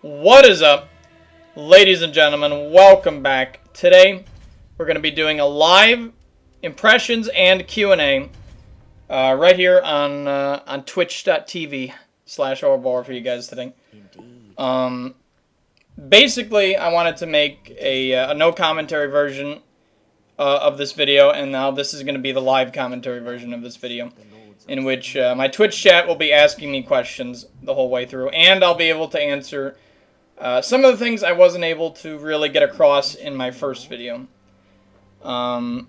What is up, ladies and gentlemen? Welcome back. Today, we're going to be doing a live impressions and Q&A right here on twitch.tv/Oroboro for you guys today. Basically, I wanted to make a no commentary version of this video, and now this is going to be the live commentary version of this video, in which my Twitch chat will be asking me questions the whole way through, and I'll be able to answer some of the things I wasn't able to really get across in my first video. So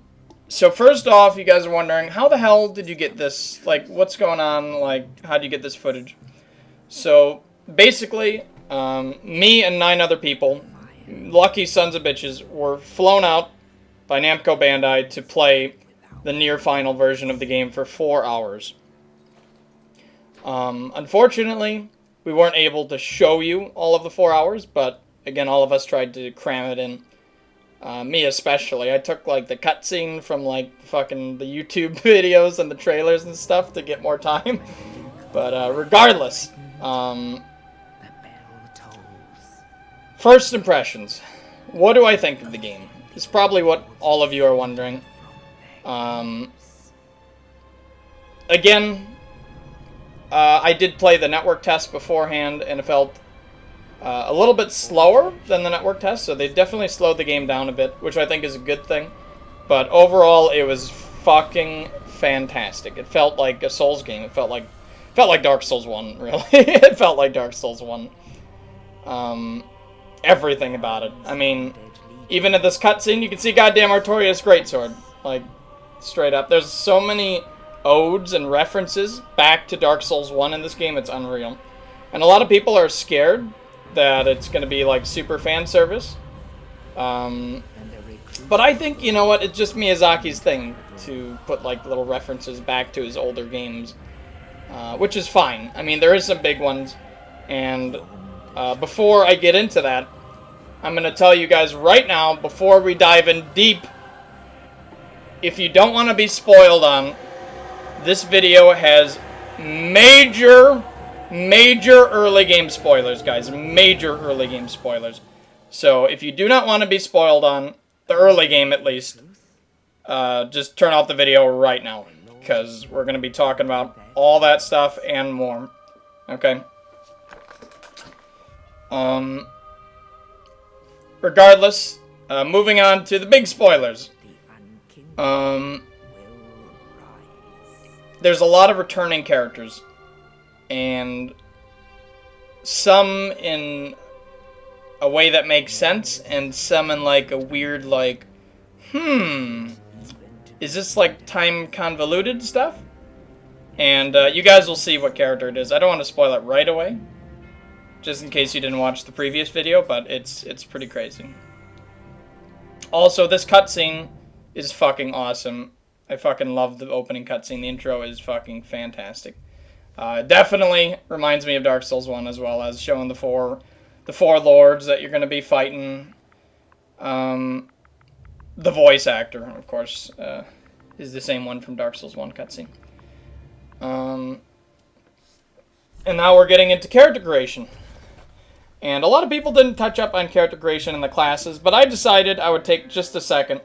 first off, you guys are wondering, how the hell did you get this? Like, what's going on? Like, how do you get this footage? So, basically, me and 9 other people, lucky sons of bitches, were flown out by Namco Bandai to play the near-final version of the game for 4 hours. Unfortunately, we weren't able to show you all of the 4 hours, but again, all of us tried to cram it in. Me especially. I took like the cutscene from like fucking the YouTube videos and the trailers and stuff to get more time. But regardless, first impressions. What do I think of the game? It's probably what all of you are wondering. Again, I did play the network test beforehand, and it felt a little bit slower than the network test, so they definitely slowed the game down a bit, which I think is a good thing. But overall, it was fucking fantastic. It felt like a Souls game. It felt like Dark Souls 1, really. It felt like Dark Souls 1. Everything about it. I mean, even at this cutscene, you can see goddamn Artorias' greatsword. Like, straight up. There's so many odes and references back to Dark Souls 1 in this game, it's unreal. And a lot of people are scared that it's going to be, like, super fan service. But I think, you know what, it's just Miyazaki's thing to put, like, little references back to his older games. Which is fine. I mean, there is some big ones. And before I get into that, I'm going to tell you guys right now, before we dive in deep, if you don't want to be spoiled on, this video has major early game spoilers, guys. Major early game spoilers. So, if you do not want to be spoiled on, the early game at least, just turn off the video right now. Because we're going to be talking about all that stuff and more. Okay? Regardless, moving on to the big spoilers. There's a lot of returning characters, and some in a way that makes sense, and some in like a weird, like, is this like time convoluted stuff? And you guys will see what character it is. I don't want to spoil it right away, just in case you didn't watch the previous video, but it's pretty crazy. Also, this cutscene is fucking awesome. I fucking love the opening cutscene. The intro is fucking fantastic. Definitely reminds me of Dark Souls 1, as well as showing the four lords that you're going to be fighting. The voice actor, of course, is the same one from Dark Souls 1 cutscene. And now we're getting into character creation. And a lot of people didn't touch up on character creation in the classes, but I decided I would take just a second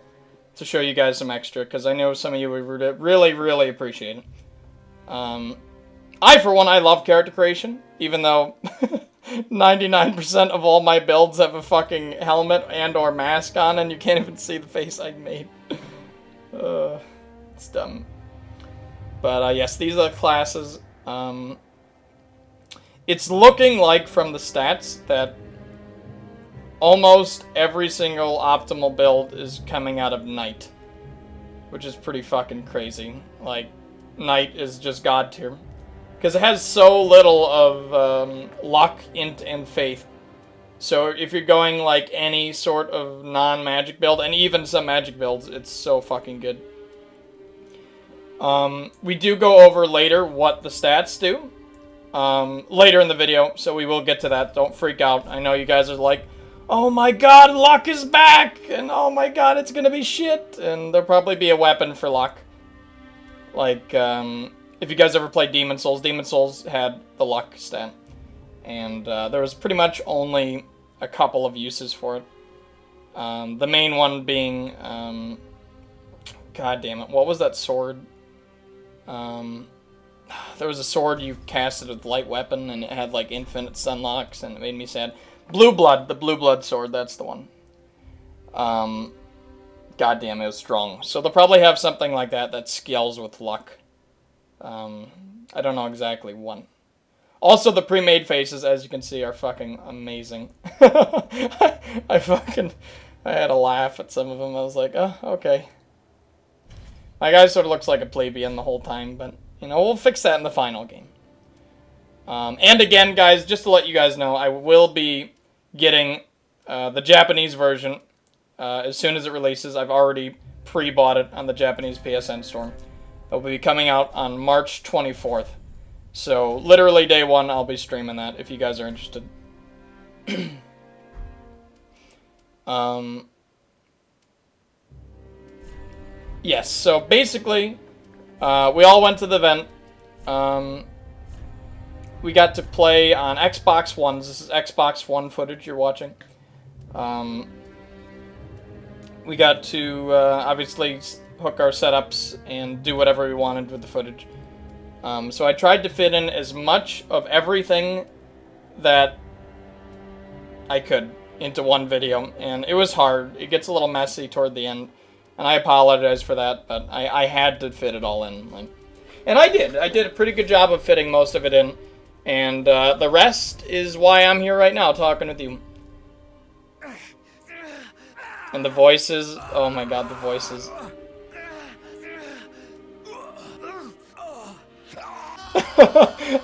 to show you guys some extra, because I know some of you would really appreciate it. I, for one, I love character creation, even though 99% of all my builds have a fucking helmet and or mask on, and you can't even see the face I made. It's dumb. But yes, these are the classes. It's looking like, from the stats, that almost every single optimal build is coming out of Knight, which is pretty fucking crazy. Like, Knight is just god tier, because it has so little of luck, int, and faith. So if you're going like any sort of non-magic build, and even some magic builds, it's so fucking good. We do go over later what the stats do later in the video, so we will get to that. Don't freak out. I know you guys are like, oh my god, luck is back, and oh my god, it's gonna be shit, and there'll probably be a weapon for luck. Like, if you guys ever played Demon Souls had the luck stat. And there was pretty much only a couple of uses for it. The main one being, god damn it, what was that sword? There was a sword you casted with light weapon, and it had like infinite sunlocks, and it made me sad. Blue Blood, the Blue Blood sword, that's the one. God damn, it was strong. So they'll probably have something like that that scales with luck. I don't know exactly when. Also, the pre-made faces, as you can see, are fucking amazing. I had a laugh at some of them. I was like, oh, okay. My guy sort of looks like a plebeian the whole time, but, you know, we'll fix that in the final game. And again, guys, just to let you guys know, I will be getting the Japanese version as soon as it releases. I've already pre-bought it on the Japanese PSN store. It'll be coming out on March 24th. So, literally day one, I'll be streaming that, if you guys are interested. Yes, so basically, we all went to the event. We got to play on Xbox Ones. This is Xbox One footage you're watching. We got to, obviously, hook our setups and do whatever we wanted with the footage. So I tried to fit in as much of everything that I could into one video, and it was hard. It gets a little messy toward the end, and I apologize for that, but I had to fit it all in. And I did. I did a pretty good job of fitting most of it in, and the rest is why I'm here right now talking with you. And the voices, oh my god, the voices.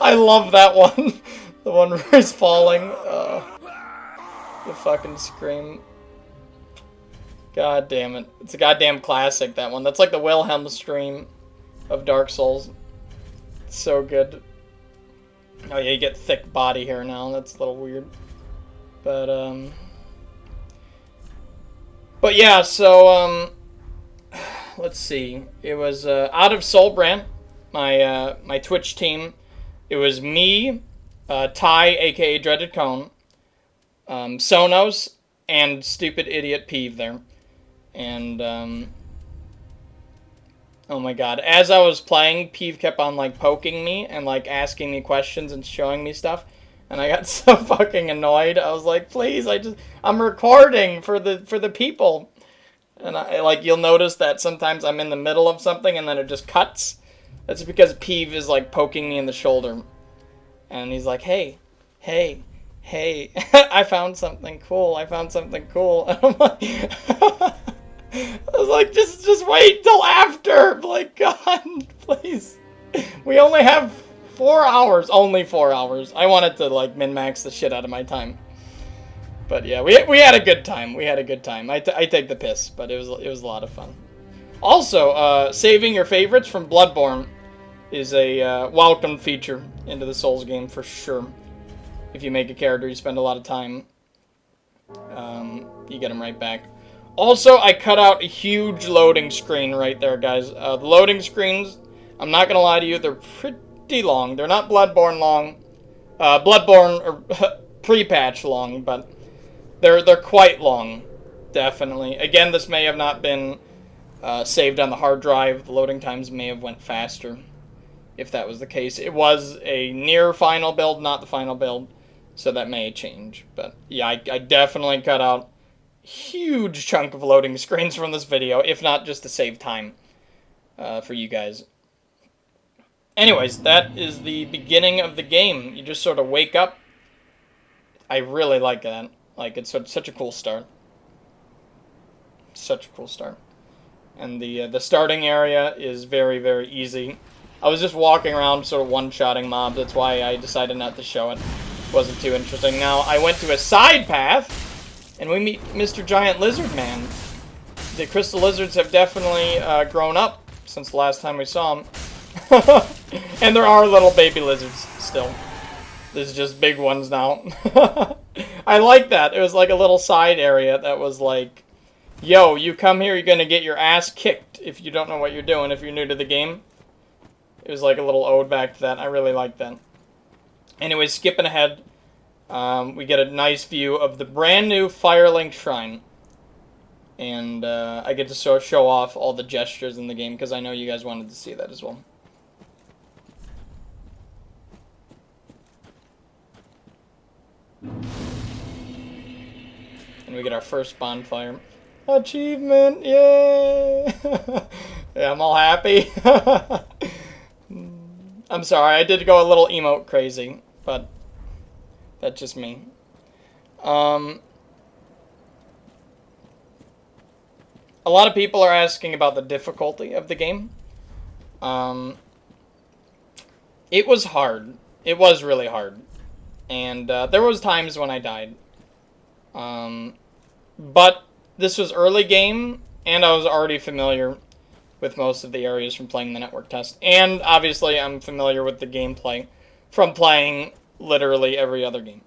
I love that one. The one where he's falling. The fucking scream. God damn it. It's a goddamn classic, that one. That's like the Wilhelm scream of Dark Souls. It's so good. Oh yeah, you get thick body hair now. That's a little weird. But yeah, so, let's see. It was, out of Soulbrand, my Twitch team. It was me, Ty, aka Dreaded Cone, Sonos, and Stupid Idiot Peeve there. And, oh my god, as I was playing, Peeve kept on, like, poking me and, like, asking me questions and showing me stuff. And I got so fucking annoyed. I was like, please, I'm recording for the people. And you'll notice that sometimes I'm in the middle of something and then it just cuts. That's because Peeve is, like, poking me in the shoulder. And he's like, hey, I found something cool. And I'm like, I was like, just wait till after. Like, God, please. We only have 4 hours. Only 4 hours. I wanted to, like, min-max the shit out of my time. But yeah, we had a good time. I take the piss, but it was a lot of fun. Also, saving your favorites from Bloodborne is a welcome feature into the Souls game for sure. If you make a character, you spend a lot of time, you get them right back. Also, I cut out a huge loading screen right there, guys. The loading screens, I'm not gonna lie to you, they're pretty long. They're not Bloodborne long. Bloodborne or pre-patch long, but they're quite long, definitely. Again, this may have not been saved on the hard drive. The loading times may have went faster, if that was the case. It was a near final build, not the final build, so that may change. But yeah, I definitely cut out a huge chunk of loading screens from this video, if not just to save time for you guys. Anyways, that is the beginning of the game. You just sort of wake up. I really like that. Like, it's such a cool start. Such a cool start. And the starting area is very, very easy. I was just walking around sort of one-shotting mobs. That's why I decided not to show it. Wasn't too interesting. Now, I went to a side path, and we meet Mr. Giant Lizard Man. The crystal lizards have definitely grown up since the last time we saw them. And there are little baby lizards still. There's just big ones now. I like that. It was like a little side area that was like, yo, you come here, you're going to get your ass kicked if you don't know what you're doing, if you're new to the game. It was like a little ode back to that. I really like that. Anyways, skipping ahead. we get a nice view of the brand new Firelink Shrine. And I get to show off all the gestures in the game because I know you guys wanted to see that as well. And we get our first bonfire. Achievement! Yay! Yeah, I'm all happy. I'm sorry, I did go a little emote crazy, but that's just me. A lot of people are asking about the difficulty of the game. It was hard. It was really hard. And there was times when I died. But this was early game, and I was already familiar with most of the areas from playing the network test. And obviously I'm familiar with the gameplay from playing literally every other game.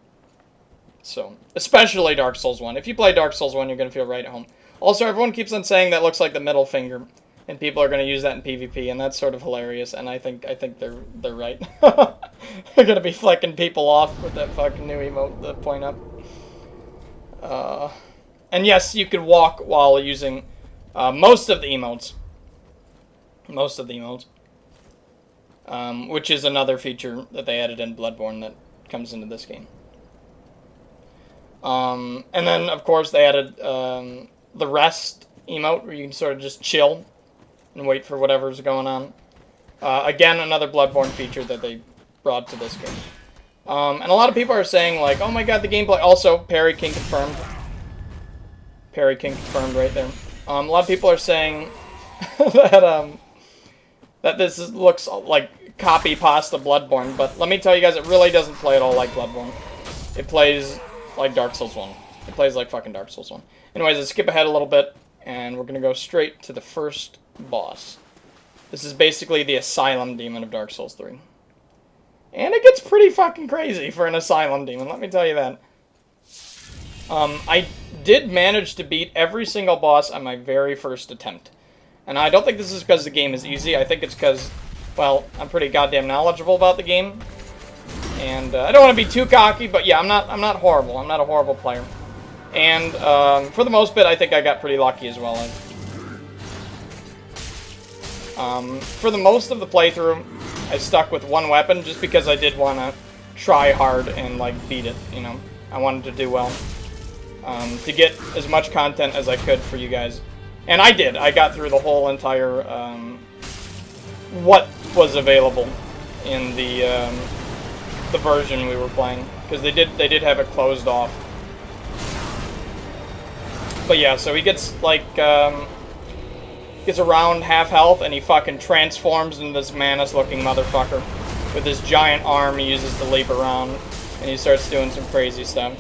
So, especially Dark Souls 1. If you play Dark Souls 1, you're going to feel right at home. Also, everyone keeps on saying that looks like the middle finger, and people are going to use that in PvP, and that's sort of hilarious, and I think they're right. They're going to be flicking people off with that fucking new emote, the point up. And yes, you can walk while using most of the emotes. Most of the emotes. Which is another feature that they added in Bloodborne that comes into this game. And then, of course, they added the rest emote, where you can sort of just chill and wait for whatever's going on. Again, another Bloodborne feature that they brought to this game. And a lot of people are saying, like, oh my god, the gameplay... Also, Parry King confirmed. Parry King confirmed right there. A lot of people are saying that, that this looks like copy-pasta Bloodborne, but let me tell you guys, it really doesn't play at all like Bloodborne. It plays like Dark Souls 1. It plays like fucking Dark Souls 1. Anyways, let's skip ahead a little bit, and we're gonna go straight to the first boss. This is basically the Asylum Demon of Dark Souls 3. And it gets pretty fucking crazy for an Asylum Demon, let me tell you that. I did manage to beat every single boss on my very first attempt. And I don't think this is because the game is easy, I think it's because, well, I'm pretty goddamn knowledgeable about the game. And I don't want to be too cocky, but yeah, I'm not horrible. I'm not a horrible player. And for the most bit, I think I got pretty lucky as well. For the most of the playthrough, I stuck with one weapon just because I did want to try hard and like beat it. You know, I wanted to do well, to get as much content as I could for you guys. And I did. I got through the whole entire what was available in the version we were playing, because they did have it closed off. But yeah, so he gets like gets around half health, and he fucking transforms into this Manus-looking motherfucker with his giant arm he uses to leap around, and he starts doing some crazy stuff.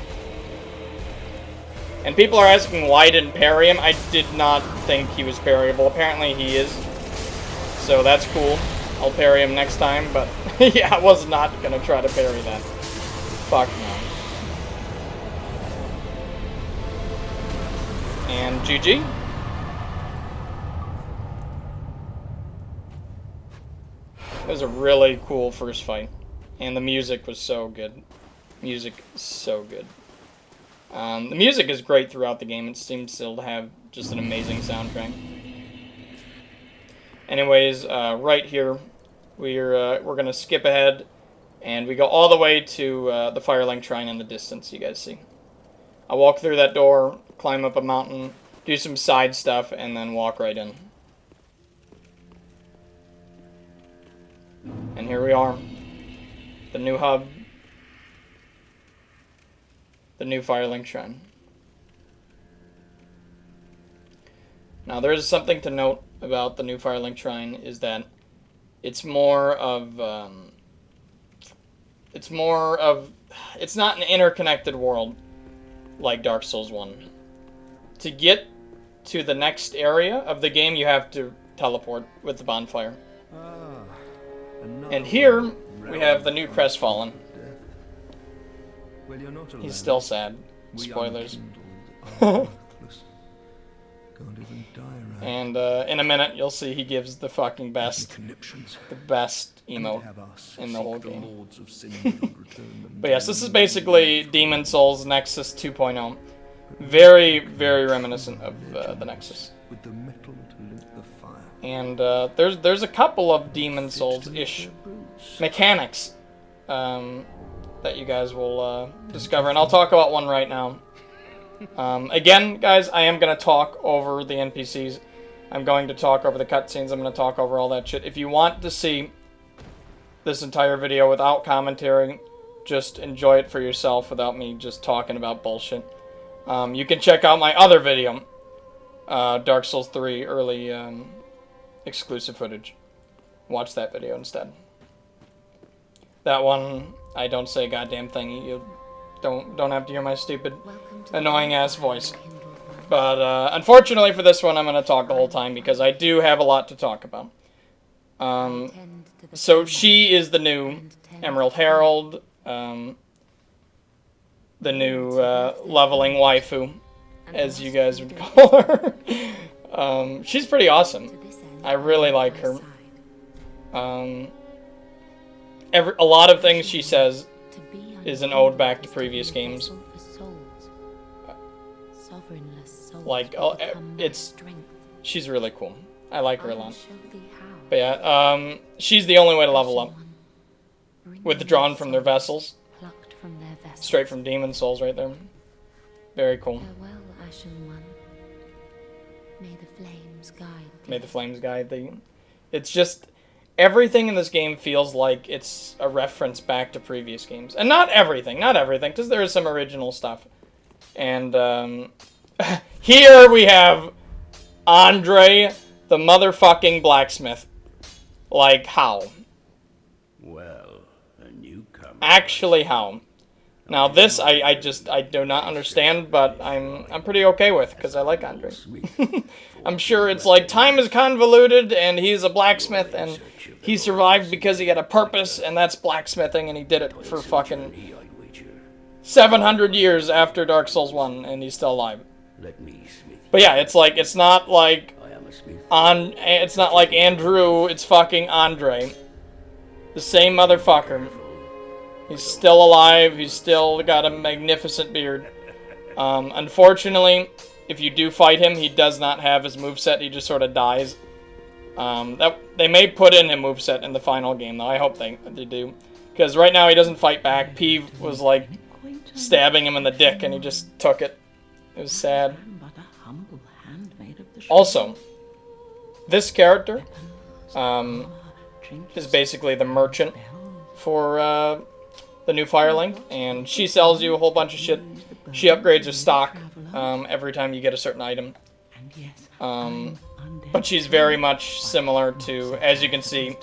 And people are asking why I didn't parry him. I did not think he was parryable. Apparently he is, so that's cool. I'll parry him next time, but yeah, I was not gonna try to parry that. Fuck no. And GG. It was a really cool first fight. And the music was so good. Music is so good. The music is great throughout the game. It seems still to have just an amazing soundtrack. Anyways, right here, we're gonna skip ahead, and we go all the way to the Firelink Shrine in the distance. You guys see. I walk through that door, climb up a mountain, do some side stuff, and then walk right in. And here we are, the new hub, the new Firelink Shrine. Now, there is something to note about the new Firelink Shrine, is that it's more of, it's not an interconnected world like Dark Souls 1. To get to the next area of the game, you have to teleport with the bonfire. And here, we have the new Crestfallen. He's still sad. Spoilers. And in a minute, you'll see he gives the fucking best emote in the whole game. But yes, this is basically Demon Souls Nexus 2.0. Very, very reminiscent of the Nexus. And there's a couple of Demon Souls-ish mechanics that you guys will discover, and I'll talk about one right now. Again, guys, I am going to talk over the NPCs. I'm going to talk over the cutscenes. I'm going to talk over all that shit. If you want to see this entire video without commentary, just enjoy it for yourself without me just talking about bullshit. You can check out my other video, Dark Souls 3 early exclusive footage. Watch that video instead. That one, I don't say a goddamn thing. You don't have to hear my stupid, annoying-ass voice. But unfortunately for this one, I'm going to talk the whole time because I do have a lot to talk about. So she is the new Emerald Herald, the new leveling waifu, as you guys would call her. She's pretty awesome. I really like her. A lot of things she says is an ode back to previous games. Like, she's really cool. I like her a lot. But yeah, she's the only way to level up. Withdrawn from their vessels. Straight from Demon Souls right there. Very cool. May the flames guide thee. It's just, everything in this game feels like it's a reference back to previous games. And not everything, because there is some original stuff. And, here we have Andre, the motherfucking blacksmith. Like, how? Well, a newcomer. Actually, how? Now this, I do not understand, but I'm pretty okay with, because I like Andre. I'm sure it's like, time is convoluted, and he's a blacksmith, and he survived because he had a purpose, and that's blacksmithing, and he did it for fucking 700 years after Dark Souls 1, and he's still alive. But yeah, it's like, it's not like Andrew, it's fucking Andre. The same motherfucker. He's still alive, he's still got a magnificent beard. Unfortunately, if you do fight him, he does not have his moveset, he just sort of dies. They may put in a moveset in the final game, though. I hope they do. Because right now he doesn't fight back. Peeve was like stabbing him in the dick, and he just took it. It was sad. Also, this character is basically the merchant for the new Firelink, and she sells you a whole bunch of shit. She upgrades her stock every time you get a certain item. But she's very much similar to, as you can see,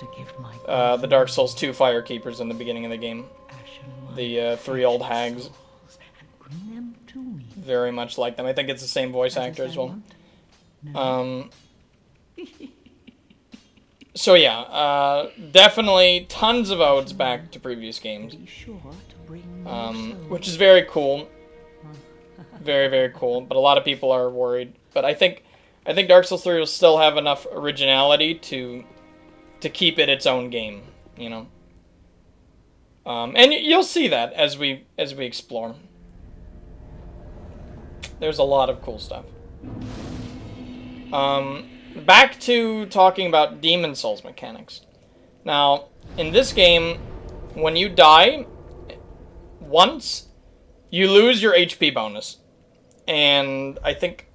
the Dark Souls 2 Firekeepers in the beginning of the game. The three old hags. Very much like them. I think it's the same voice actor as well. So yeah, definitely tons of odes back to previous games. Which is very cool. Very, very cool. But a lot of people are worried. But I think Dark Souls 3 will still have enough originality to keep it its own game, you know. And you'll see that as we explore. There's a lot of cool stuff. Back to talking about Demon Souls mechanics. Now, in this game, when you die once, you lose your HP bonus. And I think,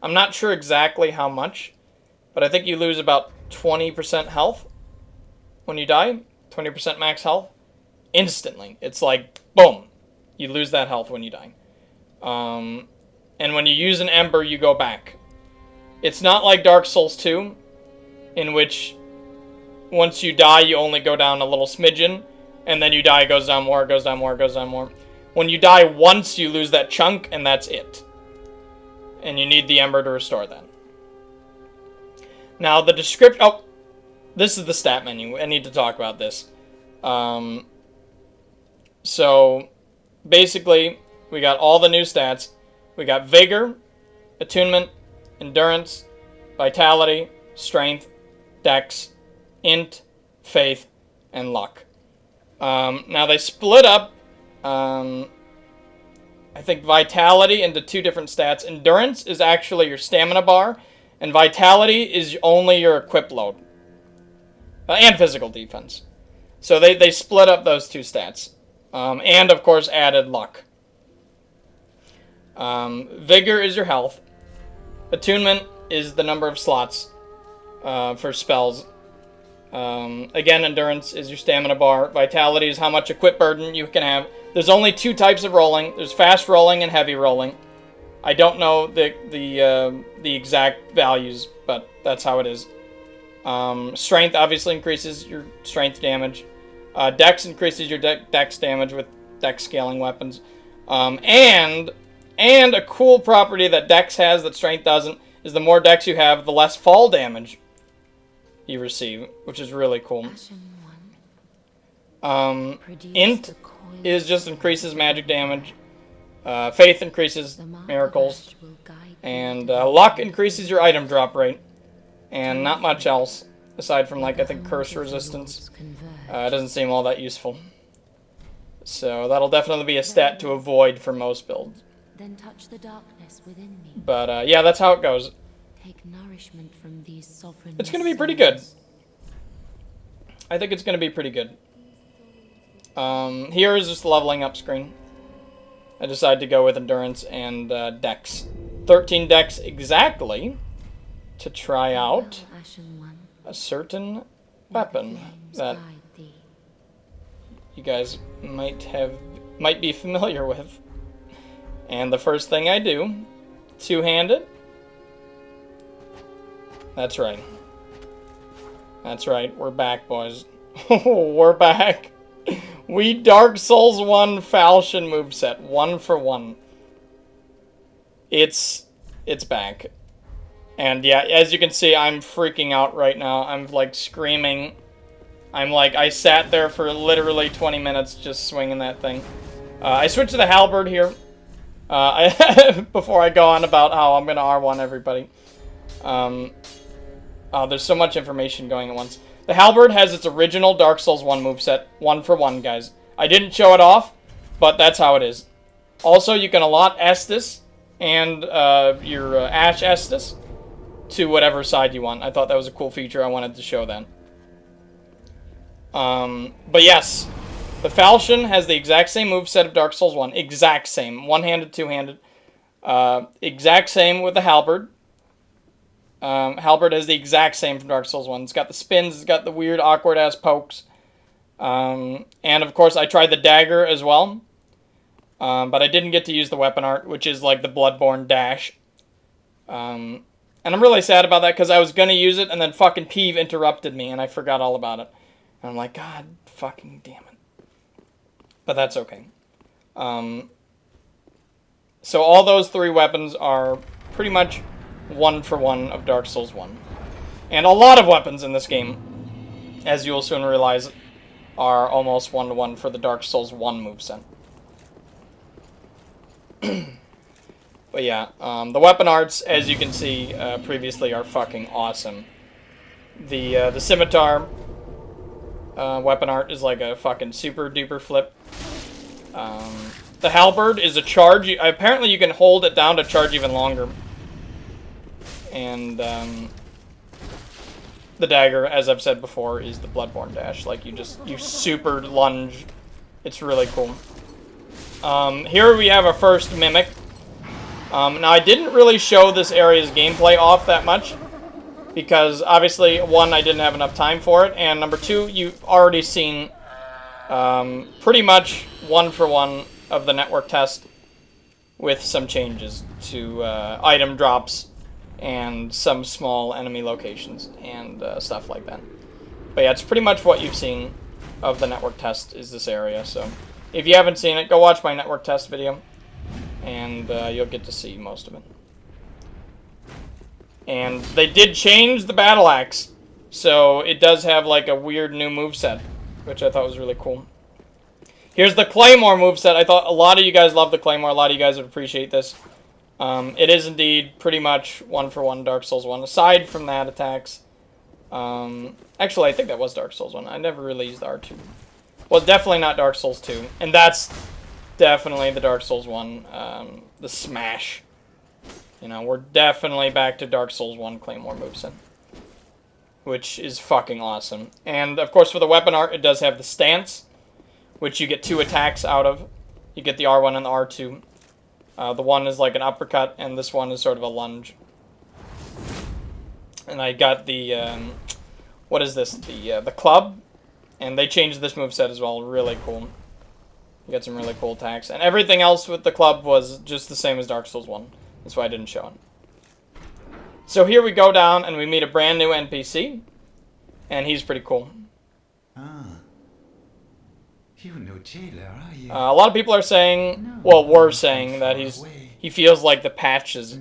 I'm not sure exactly how much, but I think you lose about 20% health when you die. 20% max health. Instantly. It's like, boom. You lose that health when you die. And when you use an Ember, you go back. It's not like Dark Souls 2, in which once you die, you only go down a little smidgen, and then you die, it goes down more, it goes down more, it goes down more. When you die once, you lose that chunk, and that's it. And you need the Ember to restore that. Now, the description... Oh, this is the stat menu. I need to talk about this. So, basically, we got all the new stats. We got Vigor, Attunement, endurance, vitality, strength, dex, int, faith, and luck. Now they split up, I think, vitality into 2 different stats. Endurance is actually your stamina bar, and vitality is only your equip load. And physical defense. So they split up those 2 stats. And, of course, added luck. Vigor is your health. Attunement is the number of slots for spells. Again, endurance is your stamina bar. Vitality is how much equip burden you can have. There's only 2 types of rolling. There's fast rolling and heavy rolling. I don't know the exact values, but that's how it is. Strength obviously increases your strength damage. Dex increases your dex damage with dex scaling weapons. And a cool property that dex has that strength doesn't is the more dex you have, the less fall damage you receive, which is really cool. Int is just increases magic damage. Faith increases miracles. And luck increases your item drop rate. And not much else, aside from, like, I think curse resistance. It doesn't seem all that useful. So that'll definitely be a stat to avoid for most builds. Then touch the darkness within me. But yeah, that's how it goes. Take nourishment from these sovereign. It's going to be pretty good. I think it's going to be pretty good. Here is just the leveling up screen. I decided to go with endurance and dex. 13 dex exactly to try out a certain weapon that you guys might be familiar with. And the first thing I do, 2-handed. That's right. That's right. We're back, boys. We're back. We Dark Souls 1 Falchion moveset, 1 for 1. It's back. And yeah, as you can see, I'm freaking out right now. I'm like screaming. I sat there for literally 20 minutes just swinging that thing. I switched to the halberd here. Before I go on about how I'm going to R1 everybody. There's so much information going at once. The halberd has its original Dark Souls 1 moveset, 1 for 1, guys. I didn't show it off, but that's how it is. Also, you can allot Estus and your Ash Estus to whatever side you want. I thought that was a cool feature. I wanted to show that. But yes, the Falchion has the exact same moveset of Dark Souls 1. Exact same. One-handed, two-handed. Exact same with the halberd. Halberd has the exact same from Dark Souls 1. It's got the spins, it's got the weird, awkward-ass pokes. And, of course, I tried the dagger as well. But I didn't get to use the weapon art, which is like the Bloodborne dash. And I'm really sad about that, because I was going to use it, and then fucking Peeve interrupted me, and I forgot all about it. And I'm like, God fucking damn it. But that's okay. So all those 3 weapons are pretty much 1 for 1 of Dark Souls 1. And a lot of weapons in this game, as you will soon realize, are almost 1-to-1 for the Dark Souls 1 moveset. But yeah, the weapon arts, as you can see previously, are fucking awesome. The scimitar weapon art is like a fucking super duper flip. The halberd is a charge. Apparently you can hold it down to charge even longer. And the dagger, as I've said before, is the Bloodborne dash. Like, you super lunge. It's really cool. Here we have our first mimic. Now, I didn't really show this area's gameplay off that much, because obviously, 1, I didn't have enough time for it, and number 2, you've already seen pretty much 1 for 1 of the network test with some changes to item drops and some small enemy locations and stuff like that. But yeah, it's pretty much what you've seen of the network test is this area. So if you haven't seen it, go watch my network test video, and you'll get to see most of it. And they did change the battle axe, so it does have like a weird new moveset, which I thought was really cool. Here's the Claymore moveset. I thought a lot of you guys love the Claymore. A lot of you guys would appreciate this. It is indeed pretty much 1-for-1 Dark Souls 1. Aside from that attacks, actually I think that was Dark Souls 1. I never really used R2. Well, definitely not Dark Souls 2, and that's definitely the Dark Souls 1, the smash. You know, we're definitely back to Dark Souls 1 Claymore moveset, which is fucking awesome. And, of course, for the weapon art, it does have the stance, which you get 2 attacks out of. You get the R1 and the R2. The one is like an uppercut, and this one is sort of a lunge. And I got the, what is this? The club, and they changed this moveset as well. Really cool. You got some really cool attacks. And everything else with the club was just the same as Dark Souls 1. That's why I didn't show it. So here we go down, and we meet a brand new NPC. And he's pretty cool. Ah. You're no jailer, are you? A lot of people are saying, well, were saying that he feels like the patches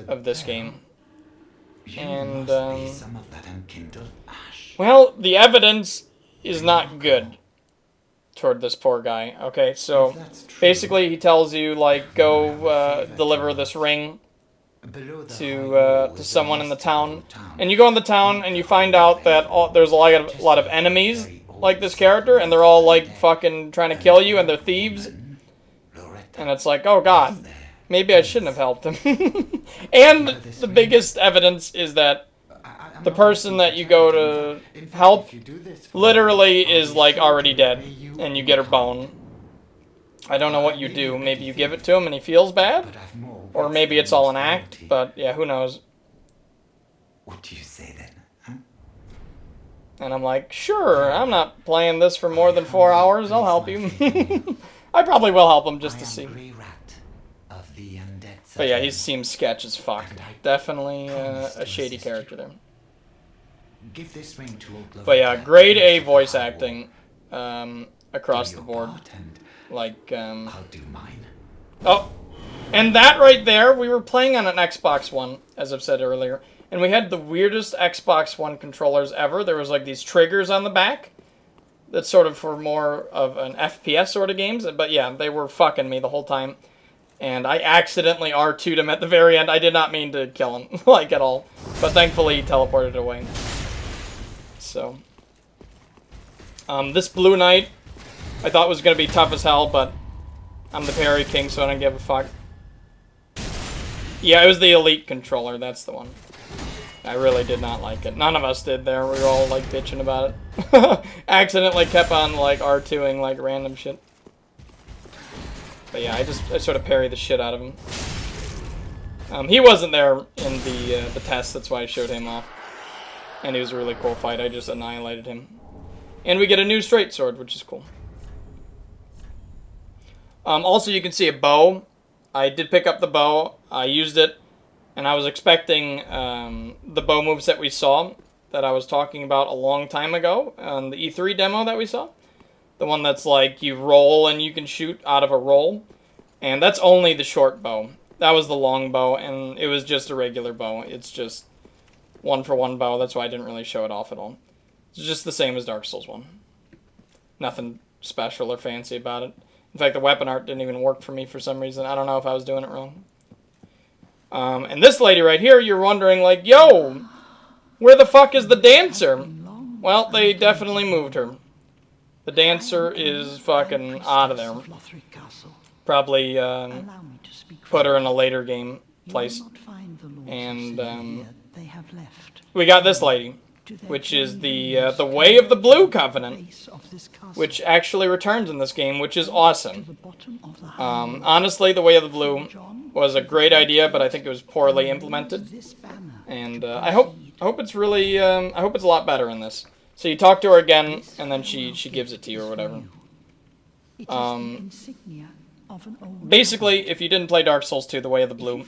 of this game. And, well, the evidence is not good toward this poor guy. Okay, so basically he tells you, like, go deliver this ring to someone in the town. And you go in the town and you find out that there's a lot of enemies like this character, and they're all, like, fucking trying to kill you, and they're thieves. And it's like, oh god, maybe I shouldn't have helped him. And the biggest evidence is that the person that you go to help literally is, like, already dead, and you get her bone. I don't know what you do. Maybe you give it to him and he feels bad? Or maybe it's all an act, but yeah, who knows. What do you say then? And I'm like, sure, I'm not playing this for more than 4 hours, I'll help you. I probably will help him just to see. But yeah, he seems sketch as fuck. Definitely a shady character there. But yeah, grade A voice acting across the board. Like, oh, and that right there, we were playing on an Xbox One, as I've said earlier. And we had the weirdest Xbox One controllers ever. There was like these triggers on the back. That's sort of for more of an FPS sort of games. But yeah, they were fucking me the whole time. And I accidentally R2'd him at the very end. I did not mean to kill him, like, at all. But thankfully he teleported away. So. This Blue Knight, I thought was going to be tough as hell, but I'm the parry king, so I don't give a fuck. Yeah, it was the Elite controller, that's the one. I really did not like it. None of us did there. We were all, like, bitching about it. Accidentally kept on, like, R2ing, like, random shit. But yeah, I sort of parried the shit out of him. He wasn't there in the test, that's why I showed him off. And it was a really cool fight. I just annihilated him. And we get a new straight sword, which is cool. Also, you can see a bow. I did pick up the bow. I used it. And I was expecting the bow moves that we saw, that I was talking about a long time ago, on the E3 demo that we saw. The one that's like, you roll and you can shoot out of a roll. And that's only the short bow. That was the long bow, and it was just a regular bow. It's just 1-for-1 bow, that's why I didn't really show it off at all. It's just the same as Dark Souls 1. Nothing special or fancy about it. In fact, the weapon art didn't even work for me for some reason. I don't know if I was doing it wrong. And this lady right here, you're wondering, like, yo, where the fuck is the dancer? Well, they definitely moved her. The dancer is fucking out of there. Probably put her in a later game place. And we got this lady, which is the Way of the Blue Covenant, which actually returns in this game, which is awesome. Honestly, the Way of the Blue was a great idea, but I think it was poorly implemented. And I hope it's really I hope it's a lot better in this. So you talk to her again, and then she gives it to you or whatever. Basically, if you didn't play Dark Souls 2, the Way of the Blue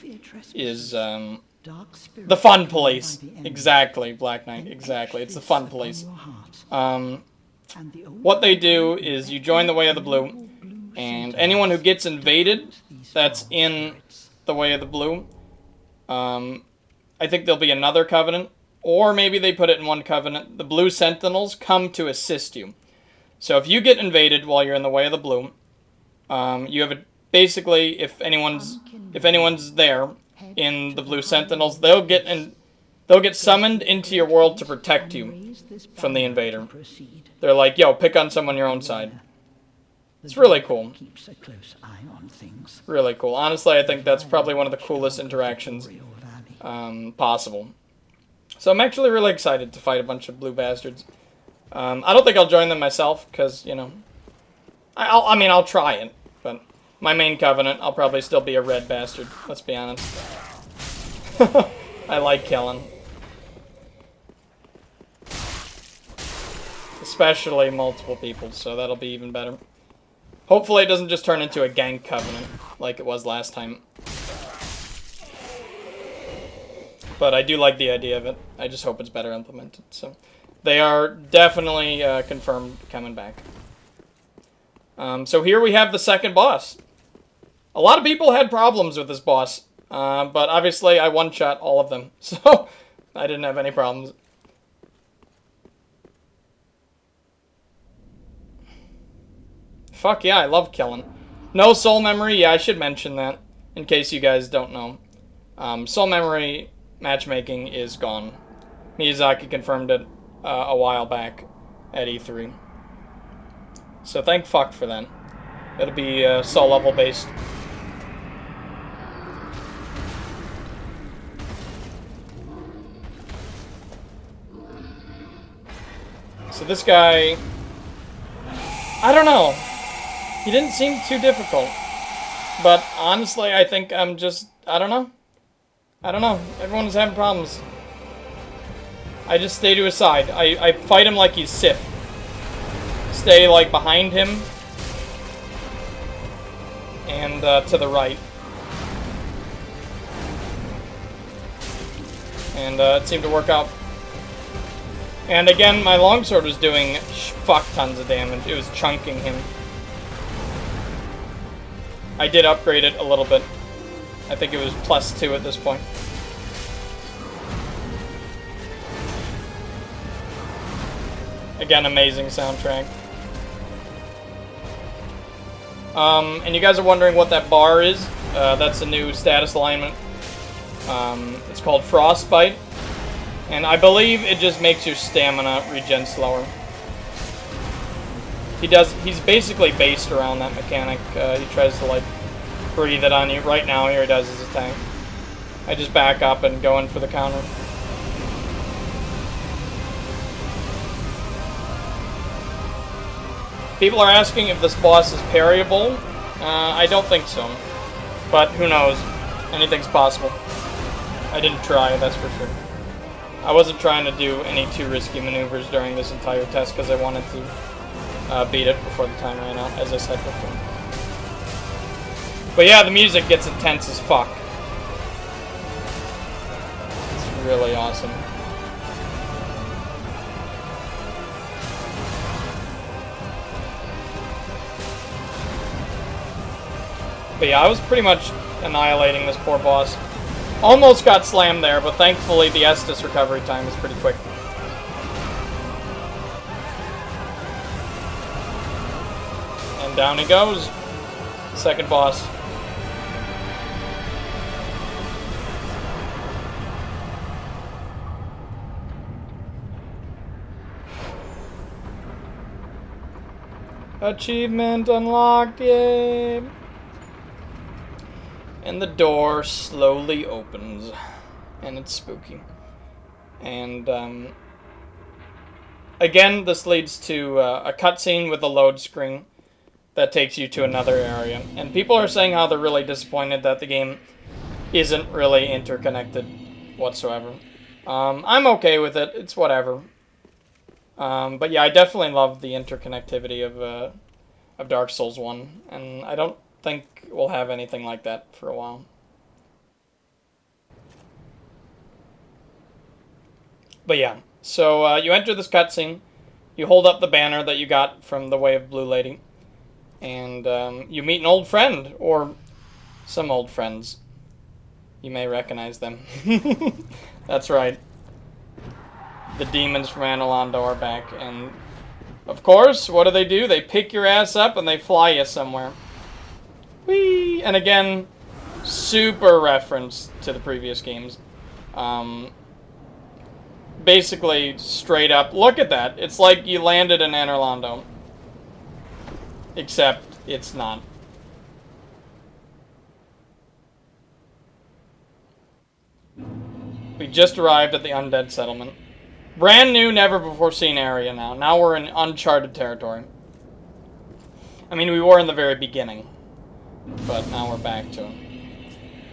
is the fun police. Exactly, Black Knight. Exactly, it's the fun police. What they do is you join the Way of the Blue, and anyone who gets invaded that's in the Way of the Blue, I think there'll be another covenant, or maybe they put it in one covenant. The Blue Sentinels come to assist you. So if you get invaded while you're in the Way of the Blue, you have basically, if anyone's if anyone's there in the Blue Sentinels, they'll get summoned into your world to protect you from the invader. They're like, yo, pick on someone your own side. It's really cool. Keeps a close eye on things. Really cool. Honestly, I think that's probably one of the coolest interactions possible. So I'm actually really excited to fight a bunch of blue bastards. I don't think I'll join them myself, because, you know, I'll try it, but my main covenant, I'll probably still be a red bastard, let's be honest. I like killing. Especially multiple people, so that'll be even better. Hopefully it doesn't just turn into a gank covenant, like it was last time. But I do like the idea of it. I just hope it's better implemented. So they are definitely confirmed coming back. So here we have the second boss. A lot of people had problems with this boss, but obviously I one-shot all of them, so I didn't have any problems. Fuck yeah, I love killing. No soul memory, yeah, I should mention that, in case you guys don't know. Soul memory matchmaking is gone. Miyazaki confirmed it a while back at E3. So thank fuck for that. It'll be soul level based. So this guy, I don't know. He didn't seem too difficult. But honestly, I think I'm just, I don't know. Everyone's having problems. I just stay to his side. I fight him like he's Sith. Stay, like, behind him. And to the right. And it seemed to work out. And again, my longsword was doing fuck tons of damage. It was chunking him. I did upgrade it a little bit. I think it was +2 at this point. Again, amazing soundtrack. And you guys are wondering what that bar is. That's a new status alignment. It's called Frostbite. And I believe it just makes your stamina regen slower. He's basically based around that mechanic. He tries to, like, breathe it on you. Right now, here he does his attack. I just back up and go in for the counter. People are asking if this boss is parryable. I don't think so. But who knows? Anything's possible. I didn't try, that's for sure. I wasn't trying to do any too risky maneuvers during this entire test because I wanted to beat it before the time ran out, as I said before. But yeah, the music gets intense as fuck. It's really awesome. But yeah, I was pretty much annihilating this poor boss. Almost got slammed there, but thankfully the Estus recovery time is pretty quick. And down he goes. Second boss. Achievement unlocked, yay! And the door slowly opens, and it's spooky. And again, this leads to a cutscene with a load screen that takes you to another area. And people are saying how they're really disappointed that the game isn't really interconnected whatsoever. I'm okay with it, it's whatever. But yeah, I definitely love the interconnectivity of Dark Souls 1, and I don't think we'll have anything like that for a while. But yeah, so you enter this cutscene, you hold up the banner that you got from the Way of Blue Lady, and you meet an old friend, or some old friends. You may recognize them. That's right. The demons from Analondo are back, and of course, what do? They pick your ass up and they fly you somewhere. Whee! And again, super reference to the previous games. Basically, straight up, look at that. It's like you landed in Anor Londo. Except, it's not. We just arrived at the Undead Settlement. Brand new, never-before-seen area now. Now we're in uncharted territory. I mean, we were in the very beginning. But now we're back to it.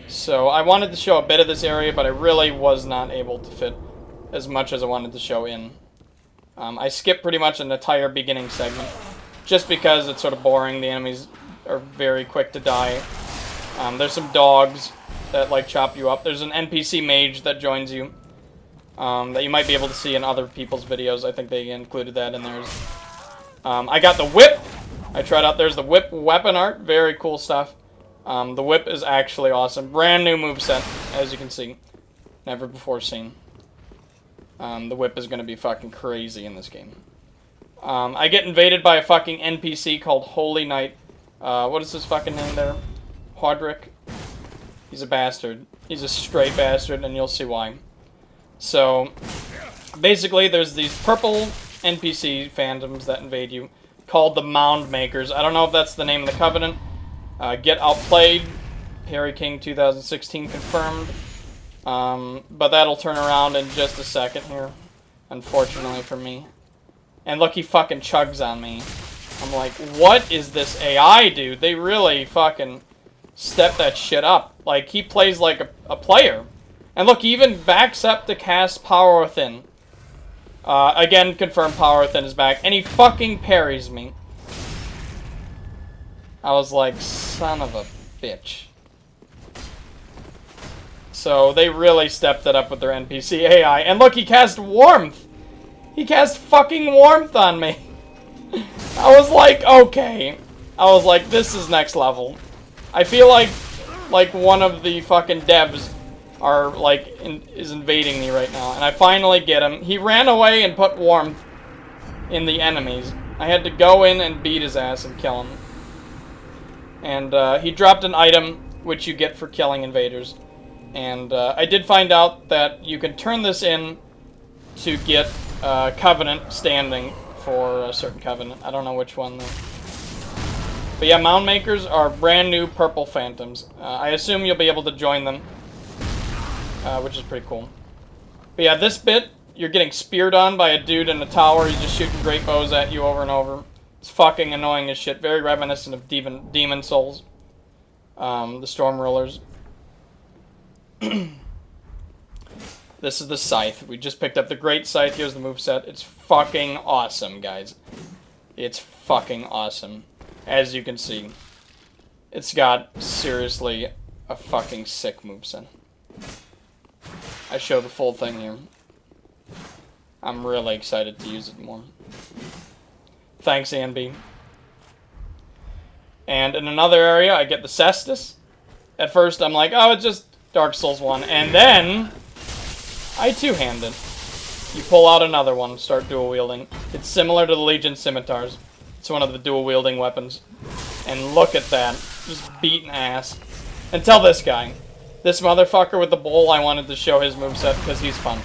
So, I wanted to show a bit of this area, but I really was not able to fit as much as I wanted to show in. I skipped pretty much an entire beginning segment. Just because it's sort of boring. The enemies are very quick to die. There's some dogs that, like, chop you up. There's an NPC mage that joins you. That you might be able to see in other people's videos. I think they included that in theirs. I got the whip. I tried out. There's the whip weapon art. Very cool stuff. The whip is actually awesome. Brand new moveset, as you can see. Never before seen. The whip is going to be fucking crazy in this game. I get invaded by a fucking NPC called Holy Knight. What is his fucking name there? Hodrick. He's a bastard. He's a straight bastard, and you'll see why. So, basically, there's these purple NPC phantoms that invade you, called the Mound Makers. I don't know if that's the name of the Covenant. Get outplayed. Harry King 2016 confirmed. But that'll turn around in just a second here, unfortunately for me. And look, he fucking chugs on me. I'm like, what is this AI, dude? They really fucking step that shit up. Like, he plays like a player. And look, he even backs up to cast Power Within. Again, confirmed Power Within is back. And he fucking parries me. I was like, son of a bitch. So, they really stepped it up with their NPC AI. And look, he cast Warmth! He cast fucking Warmth on me! I was like, okay. I was like, this is next level. I feel like one of the fucking devs are, like, is invading me right now. And I finally get him. He ran away and put Warmth in the enemies. I had to go in and beat his ass and kill him. And, he dropped an item, which you get for killing invaders. And, I did find out that you can turn this in to get, Covenant standing for a certain Covenant. I don't know which one, though. But yeah, Mound Makers are brand new purple phantoms. I assume you'll be able to join them. Which is pretty cool. But yeah, this bit, you're getting speared on by a dude in a tower. He's just shooting great bows at you over and over. It's fucking annoying as shit. Very reminiscent of Demon Souls. The Storm Rulers. This is the Scythe. We just picked up the Great Scythe. Here's the moveset. It's fucking awesome, guys. It's fucking awesome. As you can see. It's got, seriously, a fucking sick moveset. I show the full thing here. I'm really excited to use it more. Thanks, EMBER. And in another area, I get the Cestus. At first, I'm like, oh, it's just Dark Souls 1. And then, I two-hand it. You pull out another one, start dual-wielding. It's similar to the Legion Scimitars. It's one of the dual-wielding weapons. And look at that. Just beating ass. Until this guy. This motherfucker with the bowl, I wanted to show his moveset because he's fun.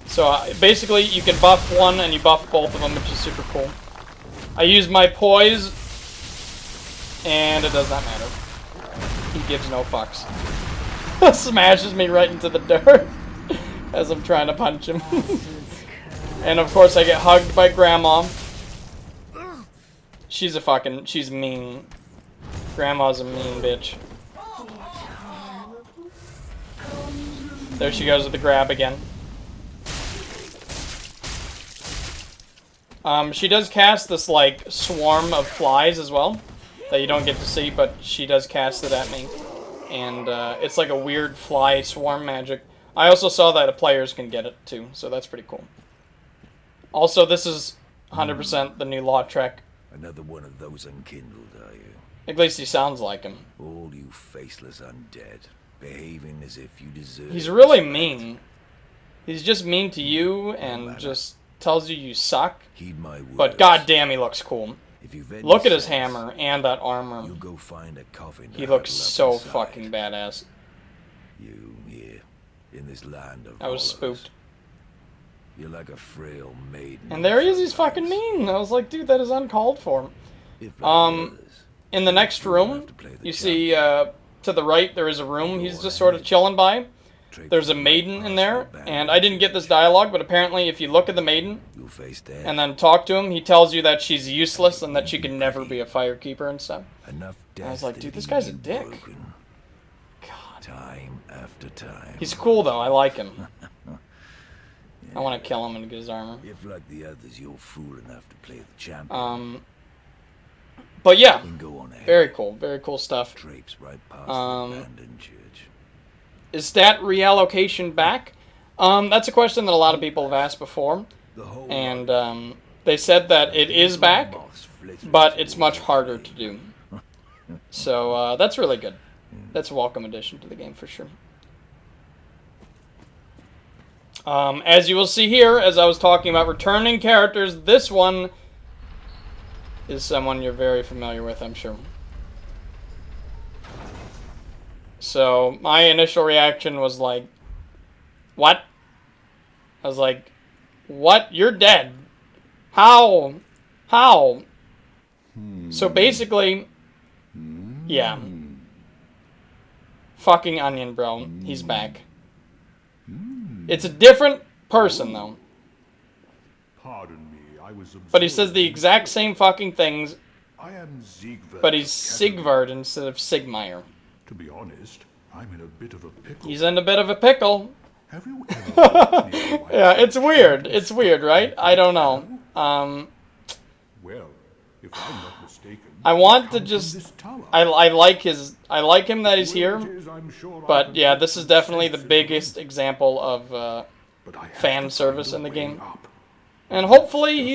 So, basically, you can buff one and you buff both of them, which is super cool. I use my poise, and it does not matter. He gives no fucks. Smashes me right into the dirt as I'm trying to punch him. And of course I get hugged by Grandma. She's mean. Grandma's a mean bitch. There she goes with the grab again. She does cast this, like, swarm of flies as well. That you don't get to see, but she does cast it at me. And, it's like a weird fly swarm magic. I also saw that players can get it, too, so that's pretty cool. Also, this is 100% the new Lothric. Another one of those unkindled, are you? At least he sounds like him. All you faceless undead, behaving as if you deserve. He's really mean. He's just mean to you and just tells you you suck. Heed my words. But goddamn, he looks cool. If you've any Look at his sense, hammer and that armor. you go find a coffin. to He looks huddle up so inside. fucking badass. You here, in this land of I was horrors. spooked. You're like a frail maiden. And there he is, he's fucking mean. I was like, dude, that is uncalled for. If like the others, In the next room, you see, to the right, there is a room he's just sort of chilling by. There's a maiden in there, and I didn't get this dialogue, but apparently if you look at the maiden you'll face death. and then talk to him, he tells you that she's useless and that she can never be a firekeeper and stuff. Enough I was like, dude, this destiny guy's a you've dick. broken, God. time after time. He's cool, though. I like him. I want to kill him and get his armor. If like the others, you're fool enough to play the champion, But yeah, then go on ahead. very cool stuff. Traipse right past Um, the abandoned church. Is stat reallocation back? That's a question that a lot of people have asked before, The whole and they said that it is back, but it's much harder to do. So that's really good. That's a welcome addition to the game for sure. As you will see here, as I was talking about returning characters, this one is someone you're very familiar with, I'm sure. So, my initial reaction was like, what? I was like, what? You're dead. How? How? So basically, yeah. Fucking Onion, bro. He's back. It's a different person, though. Pardon me, I was But he says the exact same fucking things, I am Siegward. but he's Sigvard instead of Sigmire. To be honest, I'm in a bit of a pickle. He's in a bit of a pickle. Have you ever walked near my Yeah, it's weird. It's weird, right? I don't know. Well, if I'm not mistaken, I want you to come just... from this tower. I like him that he's Where it here, is, I'm sure I but can yeah, put this is some definitely the sense into biggest it. example of But I have fan to service find in a the way game. up. and hopefully he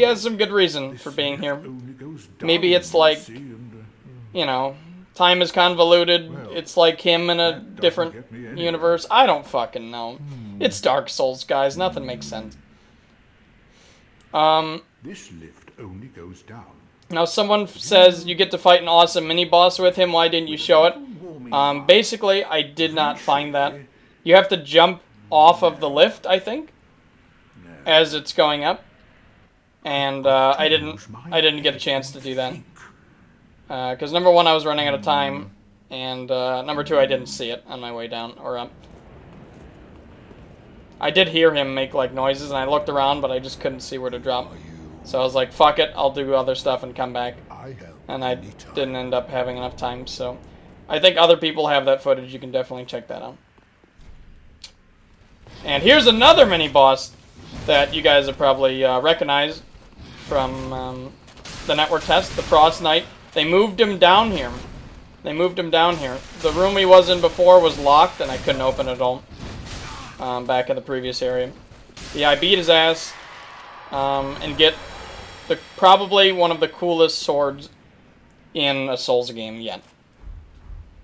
has some good reason for being here. Only goes Maybe down, it's you like, see, and, you know, time is convoluted, Well, it's like him in a that doesn't different get me anywhere. universe. I don't fucking know. It's Dark Souls, guys, nothing makes sense. This lift only goes down. Now someone says you get to fight an awesome mini-boss with him, why didn't you show it? Basically, I did not find that. You have to jump off of the lift, I think, as it's going up. And I didn't get a chance to do that. Because number one, I was running out of time, and number two, I didn't see it on my way down or up. I did hear him make like noises, and I looked around, but I just couldn't see where to drop. So I was like, fuck it, I'll do other stuff and come back. And I didn't end up having enough time, so I think other people have that footage. You can definitely check that out. And here's another mini-boss that you guys have probably recognized from the network test, the Frost Knight. They moved him down here. They moved him down here. The room he was in before was locked, and I couldn't open it at all back in the previous area. Yeah, I beat his ass and get probably one of the coolest swords in a Souls game yet.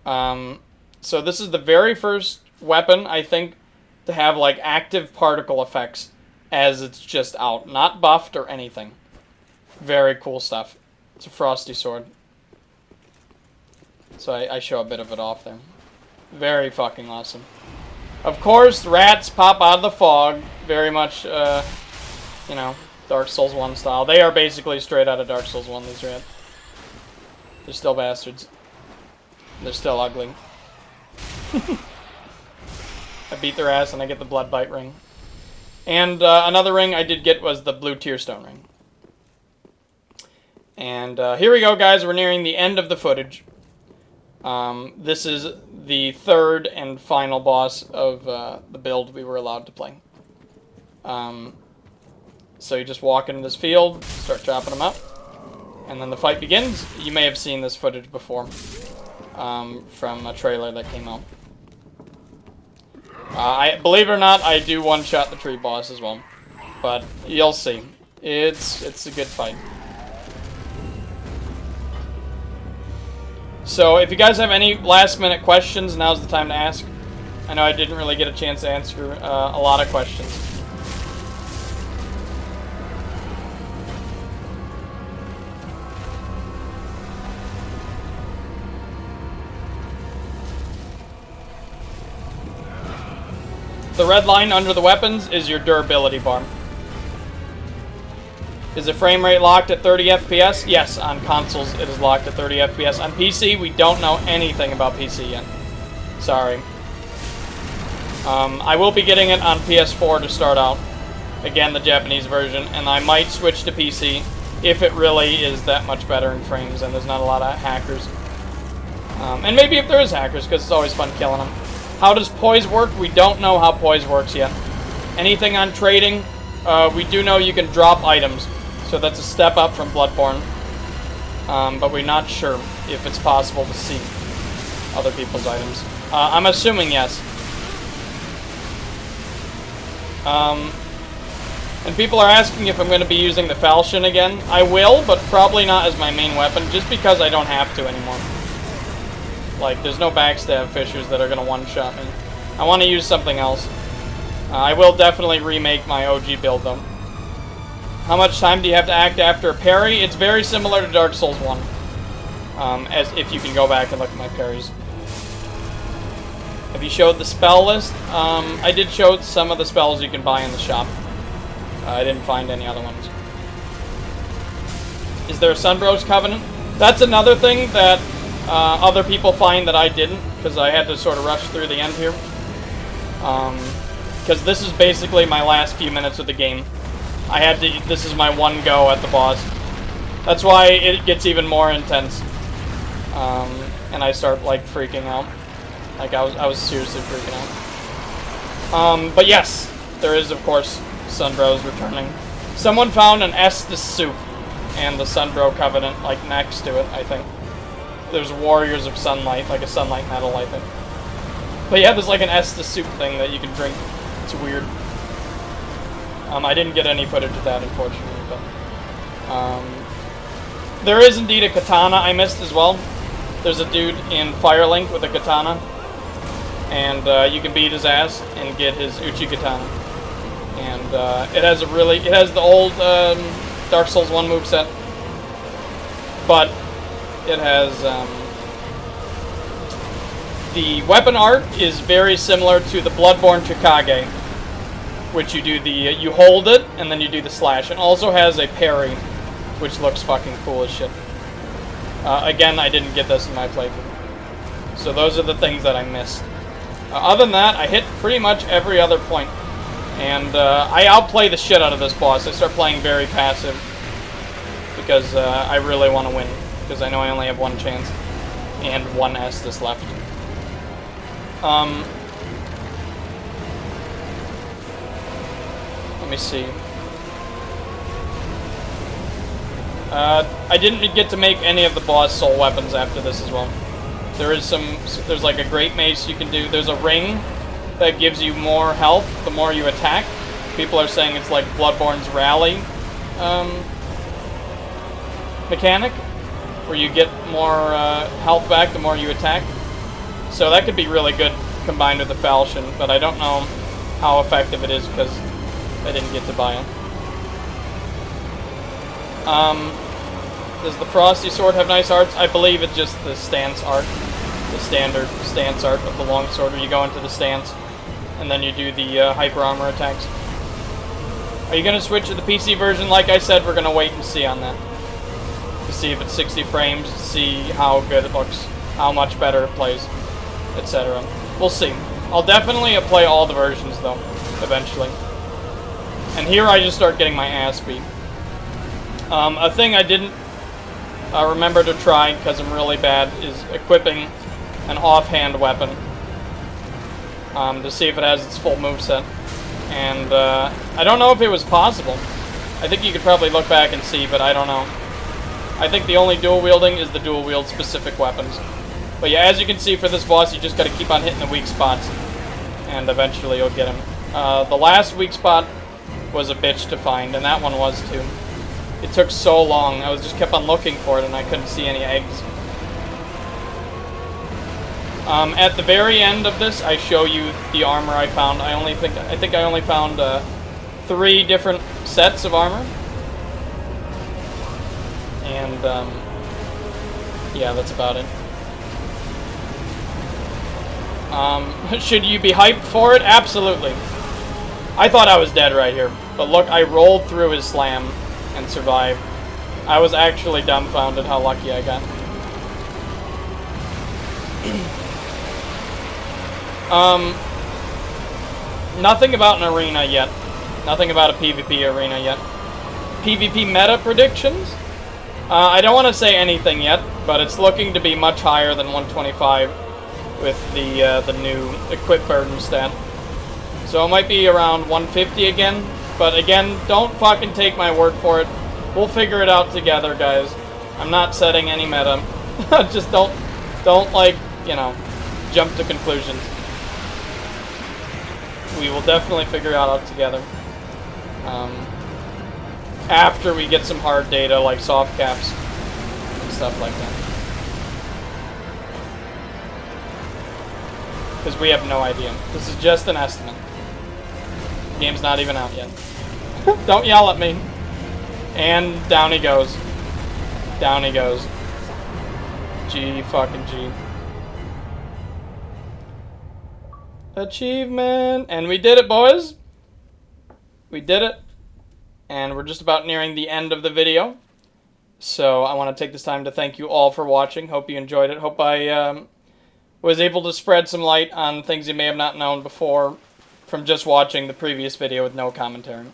So this is the very first weapon, I think, to have like active particle effects as it's just out. Not buffed or anything. Very cool stuff. It's a frosty sword. So I show a bit of it off there. Very fucking awesome. Of course, rats pop out of the fog. Very much, you know, Dark Souls 1 style. They are basically straight out of Dark Souls 1, these rats. They're still bastards. They're still ugly. I beat their ass and I get the Blood Bite ring. And another ring I did get was the Blue Tearstone ring. And here we go, guys. We're nearing the end of the footage. This is the third and final boss of the build we were allowed to play. So you just walk into this field, start chopping them up, and then the fight begins. You may have seen this footage before from a trailer that came out. Believe it or not, I do one-shot the tree boss as well, but you'll see. It's a good fight. So if you guys have any last-minute questions, now's the time to ask. I know I didn't really get a chance to answer a lot of questions. the red line under the weapons is your durability bar. Is the frame rate locked at 30 FPS? Yes, on consoles it is locked at 30 FPS. On PC, we don't know anything about PC yet. Sorry. I will be getting it on PS4 to start out. Again, the Japanese version, and I might switch to PC if it really is that much better in frames and there's not a lot of hackers. And maybe if there is hackers, because it's always fun killing them. How does poise work? We don't know how poise works yet. Anything on trading, we do know you can drop items. So that's a step up from Bloodborne. But we're not sure if it's possible to see other people's items. I'm assuming yes. And people are asking if I'm going to be using the falchion again. I will, but probably not as my main weapon, just because I don't have to anymore. Like, there's no backstab fishers that are going to one-shot me. I want to use something else. I will definitely remake my OG build, though. How much time do you have to act after a parry? It's very similar to Dark Souls 1. As if you can go back and look at my parries. Have you showed the spell list? I did show some of the spells you can buy in the shop. I didn't find any other ones. Is there a Sunbros Covenant? That's another thing that other people find that I didn't, because I had to sort of rush through the end here. Because this is basically my last few minutes of the game. I had to. This is my one go at the boss. That's why it gets even more intense. And I start like freaking out. Like I was seriously freaking out. But yes, there is of course Sunbros returning. Someone found an Estus soup and the Sunbro Covenant like next to it. I think there's Warriors of Sunlight, like a Sunlight Medal, I think. But yeah, there's like an Estus soup thing that you can drink. It's weird. I didn't get any footage of that, unfortunately, but there is indeed a katana I missed as well. There's a dude in Firelink with a katana, and you can beat his ass and get his Uchi katana. And it has the old Dark Souls 1 moveset, but it has the weapon art is very similar to the Bloodborne Chikage, which you do you hold it and then you do the slash. It also has a parry, which looks fucking cool as shit. Again, I didn't get this in my playthrough, so those are the things that I missed. Other than that, I hit pretty much every other point, and I outplay the shit out of this boss. I start playing very passive because I really want to win, because I know I only have one chance and one Estus left. Let me see. I didn't get to make any of the boss soul weapons after this as well. There's like a great mace you can do. There's a ring that gives you more health the more you attack. People are saying it's like Bloodborne's rally mechanic, where you get more health back the more you attack. So that could be really good combined with the falchion, but I don't know how effective it is because I didn't get to buy it. Does the Frosty Sword have nice arts? I believe it's just the stance art. The standard stance art of the longsword, where you go into the stance and then you do the hyper armor attacks. Are you going to switch to the PC version? Like I said, we're going to wait and see on that. To see if it's 60 frames, see how good it looks, how much better it plays, etc. We'll see. I'll definitely play all the versions though, eventually. And here I just start getting my ass beat. A thing I didn't remember to try, because I'm really bad, is equipping an offhand weapon to see if it has its full moveset. And I don't know if it was possible. I think you could probably look back and see, but I don't know. I think the only dual wielding is the dual wield specific weapons. But yeah, as you can see for this boss, you just gotta keep on hitting the weak spots, and eventually you'll get him. The last weak spot was a bitch to find, and that one was too. It took so long. I just kept on looking for it, and I couldn't see any eggs. At the very end of this, I show you the armor I found. I think I only found 3 different sets of armor, and yeah, that's about it. Should you be hyped for it? Absolutely. I thought I was dead right here. But look, I rolled through his slam and survived. I was actually dumbfounded how lucky I got. Nothing about an arena yet. Nothing about a PvP arena yet. PvP meta predictions? I don't want to say anything yet, but it's looking to be much higher than 125 with the new equip burden stat. So it might be around 150 again, but again, don't fucking take my word for it. We'll figure it out together, guys. I'm not setting any meta. Just don't like, you know, jump to conclusions. We will definitely figure it out together. After we get some hard data like soft caps and stuff like that. Because we have no idea. This is just an estimate. The game's not even out yet. Don't yell at me. And down he goes. Down he goes. G fucking G. Achievement! And we did it, boys! We did it. And we're just about nearing the end of the video. So I want to take this time to thank you all for watching. Hope you enjoyed it. Hope I was able to spread some light on things you may have not known before from just watching the previous video with no commentary.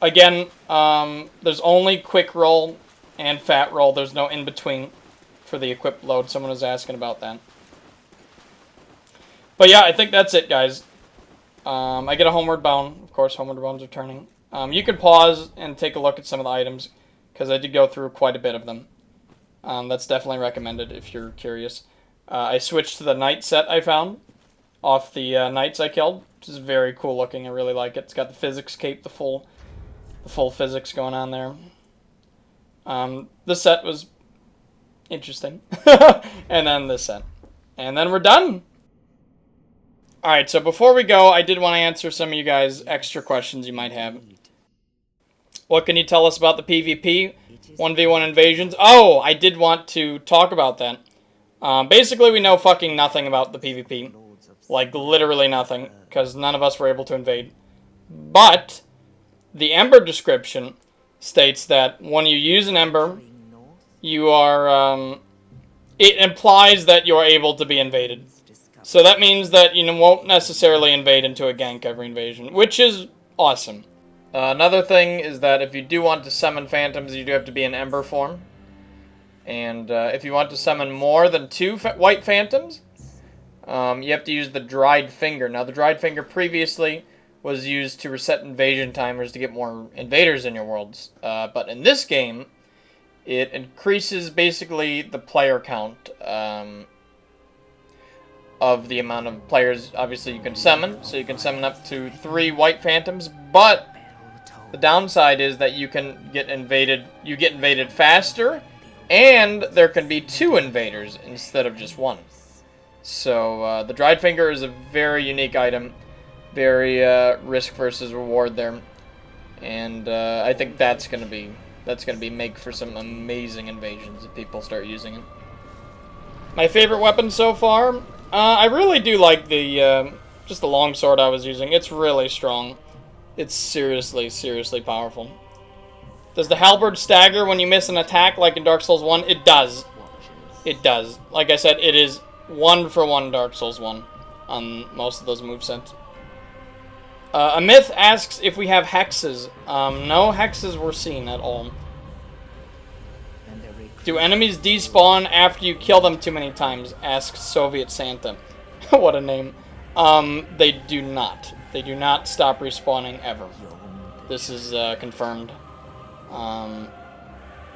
Again, there's only quick roll and fat roll. There's no in-between for the equip load. Someone was asking about that. But yeah, I think that's it, guys. I get a homeward bound. Of course, homeward bounds are turning. You can pause and take a look at some of the items, because I did go through quite a bit of them. That's definitely recommended if you're curious. I switched to the knight set I found off the knights I killed, which is very cool looking. I really like it. It's got the physics cape, the full physics going on there. This set was interesting. And then this set. And then we're done! Alright, so before we go, I did want to answer some of you guys' extra questions you might have. What can you tell us about the PvP 1v1 invasions? Oh, I did want to talk about that. Basically, we know fucking nothing about the PvP. Like, literally nothing, because none of us were able to invade. But the Ember description states that when you use an Ember, you are, it implies that you're able to be invaded. So that means that you won't necessarily invade into a gank every invasion, which is awesome. Another thing is that if you do want to summon phantoms, you do have to be in Ember form. And if you want to summon more than 2 white phantoms, you have to use the dried finger. Now, the dried finger previously was used to reset invasion timers to get more invaders in your worlds. But in this game, it increases basically the player count of the amount of players, obviously, you can summon. So you can summon up to 3 white phantoms, but the downside is that you can get invaded. You get invaded faster, and there can be 2 invaders instead of just 1. So the dried finger is a very unique item, very risk versus reward there, and I think that's gonna be make for some amazing invasions if people start using it. My favorite weapon so far. I really do like the, just the longsword I was using. It's really strong. It's seriously, seriously powerful. Does the halberd stagger when you miss an attack like in Dark Souls 1? It does. It does. Like I said, it is 1-for-1 Dark Souls 1 on most of those movesets. A myth asks if we have hexes. No hexes were seen at all. Do enemies despawn after you kill them too many times? Asks Soviet Santa. What a name. They do not. They do not stop respawning ever. This is confirmed.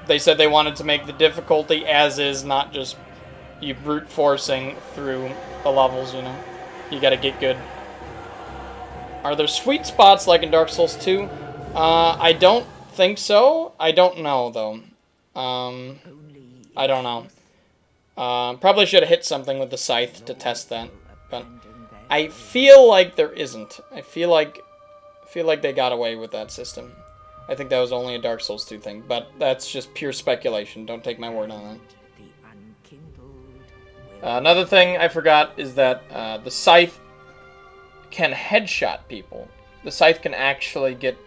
They said they wanted to make the difficulty as is, not just you brute forcing through the levels, you know. You gotta get good. Are there sweet spots like in Dark Souls 2? I don't think so. I don't know, though. I don't know. Probably should have hit something with the scythe to test that, but I feel like there isn't. I feel like they got away with that system. I think that was only a Dark Souls 2 thing, but that's just pure speculation. Don't take my word on that. Another thing I forgot is that the scythe can headshot people. The scythe can actually get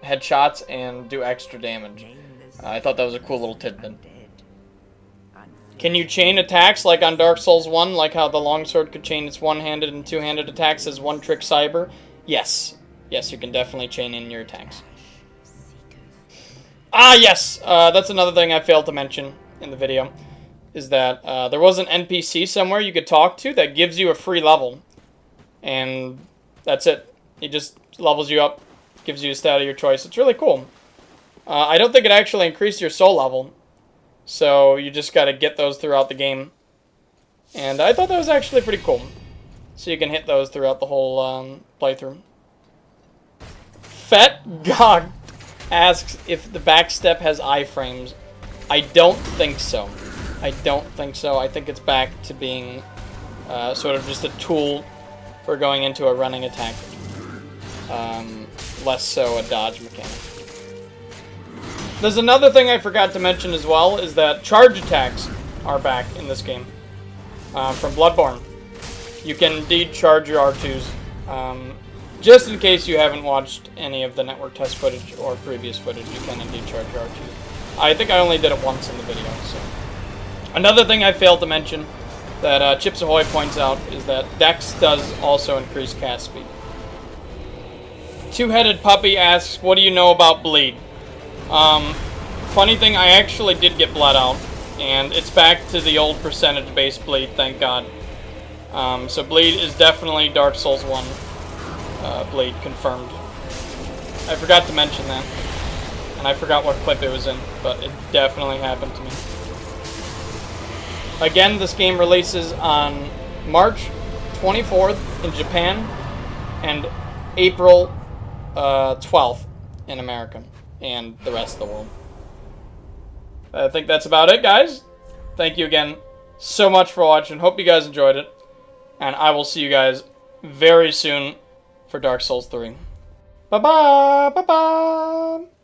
headshots and do extra damage. I thought that was a cool little tidbit. Can you chain attacks like on Dark Souls 1, like how the longsword could chain its one-handed and two-handed attacks as one-trick cyber? Yes. Yes, you can definitely chain in your attacks. Ah, yes! That's another thing I failed to mention in the video, is that there was an NPC somewhere you could talk to that gives you a free level. And that's it. He just levels you up, gives you a stat of your choice. It's really cool. I don't think it actually increased your soul level, so you just gotta get those throughout the game. And I thought that was actually pretty cool. So you can hit those throughout the whole playthrough. Fet Gog asks if the backstep has iframes. I don't think so. I don't think so. I think it's back to being sort of just a tool for going into a running attack. Less so a dodge mechanic. There's another thing I forgot to mention as well, is that charge attacks are back in this game. From Bloodborne. You can indeed charge your R2s. Just in case you haven't watched any of the network test footage or previous footage, you can indeed charge your R2s. I think I only did it once in the video, so. Another thing I failed to mention that Chips Ahoy points out is that Dex does also increase cast speed. Two-Headed Puppy asks, what do you know about bleed? Funny thing, I actually did get bled out, and it's back to the old percentage-based bleed, thank God. So bleed is definitely Dark Souls 1 bleed, confirmed. I forgot to mention that, and I forgot what clip it was in, but it definitely happened to me. Again, this game releases on March 24th in Japan, and April 12th in America, and the rest of the world. I think that's about it, guys. Thank you again so much for watching. Hope you guys enjoyed it. And I will see you guys very soon for Dark Souls 3. Bye-bye! Bye-bye!